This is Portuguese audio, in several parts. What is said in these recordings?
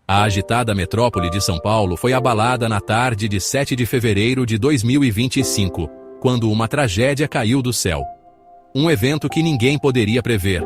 A agitada metrópole de São Paulo foi abalada na tarde de 7 de fevereiro de 2025, quando uma tragédia caiu do céu. Um evento que ninguém poderia prever.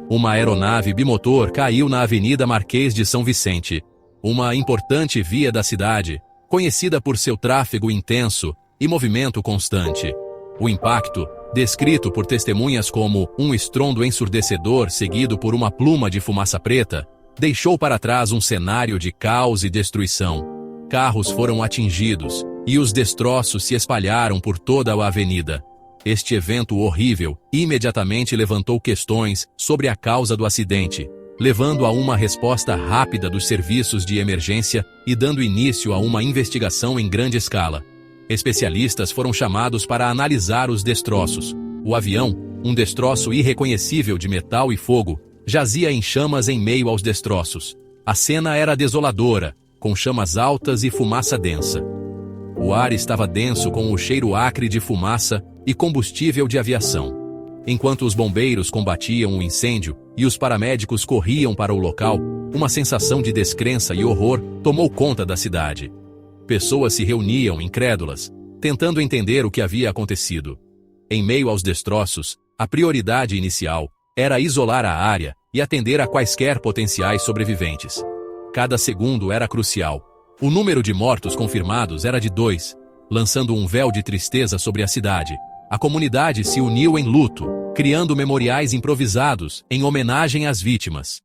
Uma aeronave bimotor caiu na Avenida Marquês de São Vicente, uma importante via da cidade, conhecida por seu tráfego intenso e movimento constante. O impacto, descrito por testemunhas como um estrondo ensurdecedor seguido por uma pluma de fumaça preta, deixou para trás um cenário de caos e destruição. Carros foram atingidos e os destroços se espalharam por toda a avenida. Este evento horrível imediatamente levantou questões sobre a causa do acidente, levando a uma resposta rápida dos serviços de emergência e dando início a uma investigação em grande escala. Especialistas foram chamados para analisar os destroços. O avião, um destroço irreconhecível de metal e fogo, jazia em chamas em meio aos destroços. A cena era desoladora, com chamas altas e fumaça densa. O ar estava denso com o cheiro acre de fumaça e combustível de aviação. Enquanto os bombeiros combatiam o incêndio e os paramédicos corriam para o local, uma sensação de descrença e horror tomou conta da cidade. Pessoas se reuniam incrédulas, tentando entender o que havia acontecido. Em meio aos destroços, a prioridade inicial era isolar a área e atender a quaisquer potenciais sobreviventes. Cada segundo era crucial. O número de mortos confirmados era de 2, lançando um véu de tristeza sobre a cidade. A comunidade se uniu em luto, criando memoriais improvisados em homenagem às vítimas.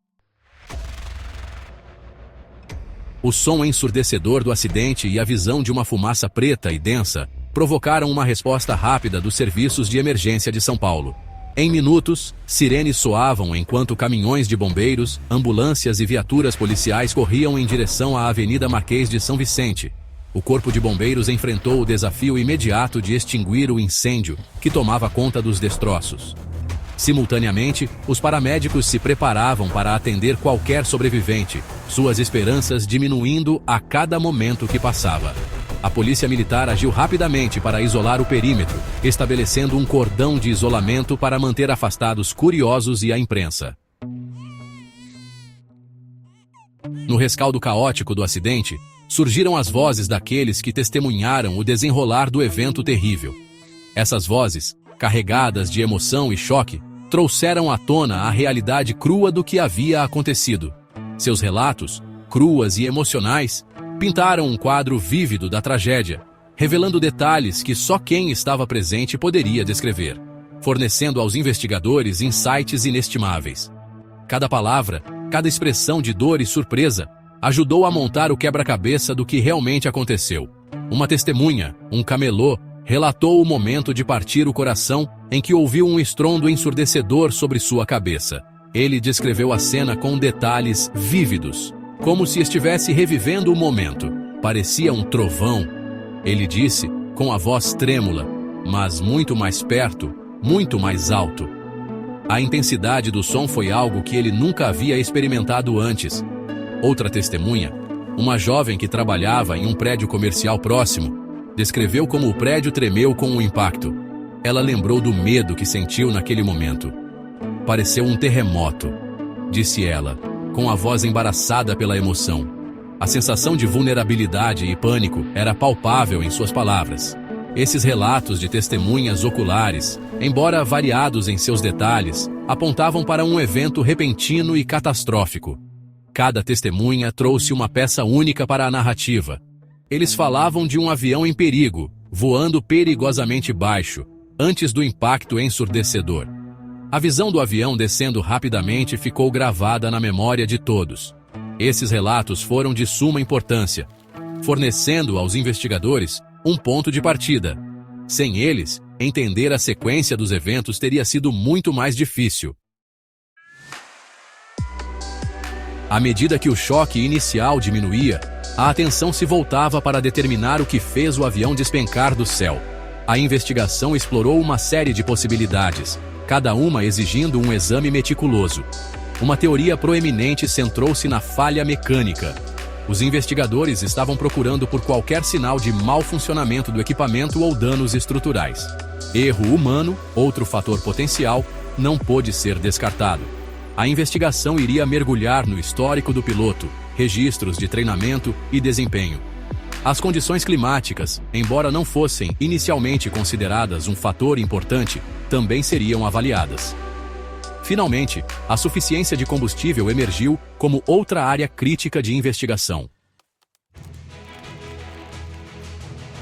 O som ensurdecedor do acidente e a visão de uma fumaça preta e densa provocaram uma resposta rápida dos serviços de emergência de São Paulo. Em minutos, sirenes soavam enquanto caminhões de bombeiros, ambulâncias e viaturas policiais corriam em direção à Avenida Marquês de São Vicente. O Corpo de Bombeiros enfrentou o desafio imediato de extinguir o incêndio que tomava conta dos destroços. Simultaneamente, os paramédicos se preparavam para atender qualquer sobrevivente, suas esperanças diminuindo a cada momento que passava. A polícia militar agiu rapidamente para isolar o perímetro, estabelecendo um cordão de isolamento para manter afastados curiosos e a imprensa. No rescaldo caótico do acidente, surgiram as vozes daqueles que testemunharam o desenrolar do evento terrível. Essas vozes, carregadas de emoção e choque, trouxeram à tona a realidade crua do que havia acontecido. Seus relatos, cruas e emocionais, pintaram um quadro vívido da tragédia, revelando detalhes que só quem estava presente poderia descrever, fornecendo aos investigadores insights inestimáveis. Cada palavra, cada expressão de dor e surpresa, ajudou a montar o quebra-cabeça do que realmente aconteceu. Uma testemunha, um camelô, relatou o momento de partir o coração em que ouviu um estrondo ensurdecedor sobre sua cabeça. Ele descreveu a cena com detalhes vívidos, como se estivesse revivendo o momento. Parecia um trovão. Ele disse, com a voz trêmula, mas muito mais perto, muito mais alto. A intensidade do som foi algo que ele nunca havia experimentado antes. Outra testemunha, uma jovem que trabalhava em um prédio comercial próximo, descreveu como o prédio tremeu com o impacto. Ela lembrou do medo que sentiu naquele momento. Pareceu um terremoto, disse ela, com a voz embaraçada pela emoção. A sensação de vulnerabilidade e pânico era palpável em suas palavras. Esses relatos de testemunhas oculares, embora variados em seus detalhes, apontavam para um evento repentino e catastrófico. Cada testemunha trouxe uma peça única para a narrativa. Eles falavam de um avião em perigo, voando perigosamente baixo, antes do impacto ensurdecedor. A visão do avião descendo rapidamente ficou gravada na memória de todos. Esses relatos foram de suma importância, fornecendo aos investigadores um ponto de partida. Sem eles, entender a sequência dos eventos teria sido muito mais difícil. À medida que o choque inicial diminuía, a atenção se voltava para determinar o que fez o avião despencar do céu. A investigação explorou uma série de possibilidades, cada uma exigindo um exame meticuloso. Uma teoria proeminente centrou-se na falha mecânica. Os investigadores estavam procurando por qualquer sinal de mau funcionamento do equipamento ou danos estruturais. Erro humano, outro fator potencial, não pôde ser descartado. A investigação iria mergulhar no histórico do piloto, registros de treinamento e desempenho. As condições climáticas, embora não fossem inicialmente consideradas um fator importante, também seriam avaliadas. Finalmente, a suficiência de combustível emergiu como outra área crítica de investigação.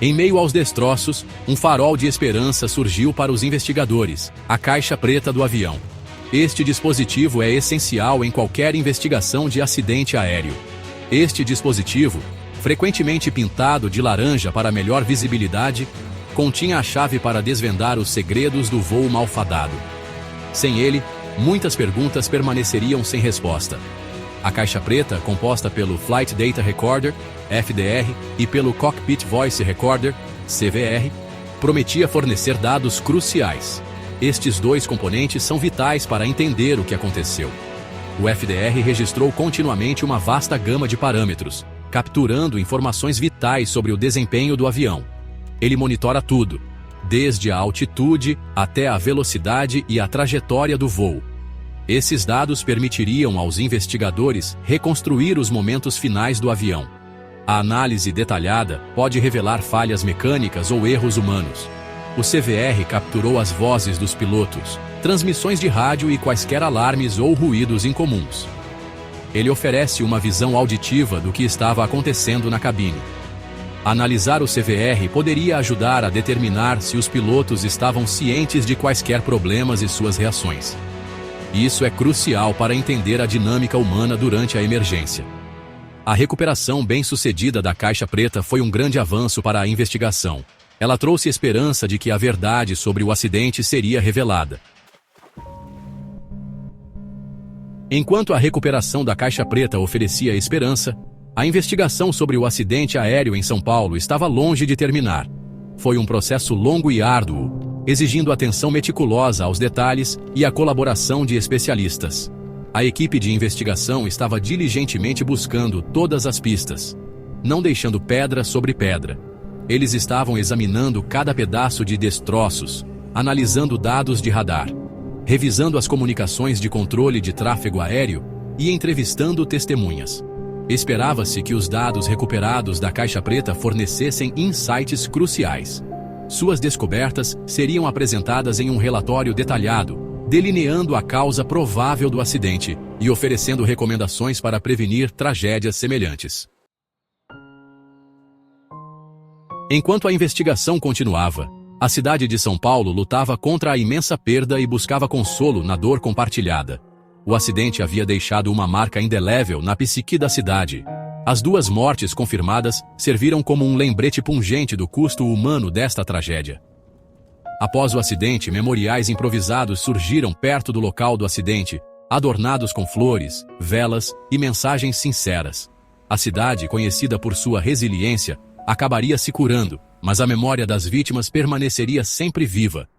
Em meio aos destroços, um farol de esperança surgiu para os investigadores: a caixa preta do avião. Este dispositivo é essencial em qualquer investigação de acidente aéreo. Este dispositivo, frequentemente pintado de laranja para melhor visibilidade, continha a chave para desvendar os segredos do voo malfadado. Sem ele, muitas perguntas permaneceriam sem resposta. A caixa preta, composta pelo Flight Data Recorder, FDR, e pelo Cockpit Voice Recorder, CVR, prometia fornecer dados cruciais. Estes dois componentes são vitais para entender o que aconteceu. O FDR registrou continuamente uma vasta gama de parâmetros, capturando informações vitais sobre o desempenho do avião. Ele monitora tudo, desde a altitude até a velocidade e a trajetória do voo. Esses dados permitiriam aos investigadores reconstruir os momentos finais do avião. A análise detalhada pode revelar falhas mecânicas ou erros humanos. O CVR capturou as vozes dos pilotos, transmissões de rádio e quaisquer alarmes ou ruídos incomuns. Ele oferece uma visão auditiva do que estava acontecendo na cabine. Analisar o CVR poderia ajudar a determinar se os pilotos estavam cientes de quaisquer problemas e suas reações. Isso é crucial para entender a dinâmica humana durante a emergência. A recuperação bem-sucedida da caixa preta foi um grande avanço para a investigação. Ela trouxe esperança de que a verdade sobre o acidente seria revelada. Enquanto a recuperação da caixa preta oferecia esperança, a investigação sobre o acidente aéreo em São Paulo estava longe de terminar. Foi um processo longo e árduo, exigindo atenção meticulosa aos detalhes e a colaboração de especialistas. A equipe de investigação estava diligentemente buscando todas as pistas, não deixando pedra sobre pedra. Eles estavam examinando cada pedaço de destroços, analisando dados de radar, revisando as comunicações de controle de tráfego aéreo e entrevistando testemunhas. Esperava-se que os dados recuperados da caixa preta fornecessem insights cruciais. Suas descobertas seriam apresentadas em um relatório detalhado, delineando a causa provável do acidente e oferecendo recomendações para prevenir tragédias semelhantes. Enquanto a investigação continuava, a cidade de São Paulo lutava contra a imensa perda e buscava consolo na dor compartilhada. O acidente havia deixado uma marca indelével na psique da cidade. As 2 mortes confirmadas serviram como um lembrete pungente do custo humano desta tragédia. Após o acidente, memoriais improvisados surgiram perto do local do acidente, adornados com flores, velas e mensagens sinceras. A cidade, conhecida por sua resiliência, acabaria se curando, mas a memória das vítimas permaneceria sempre viva,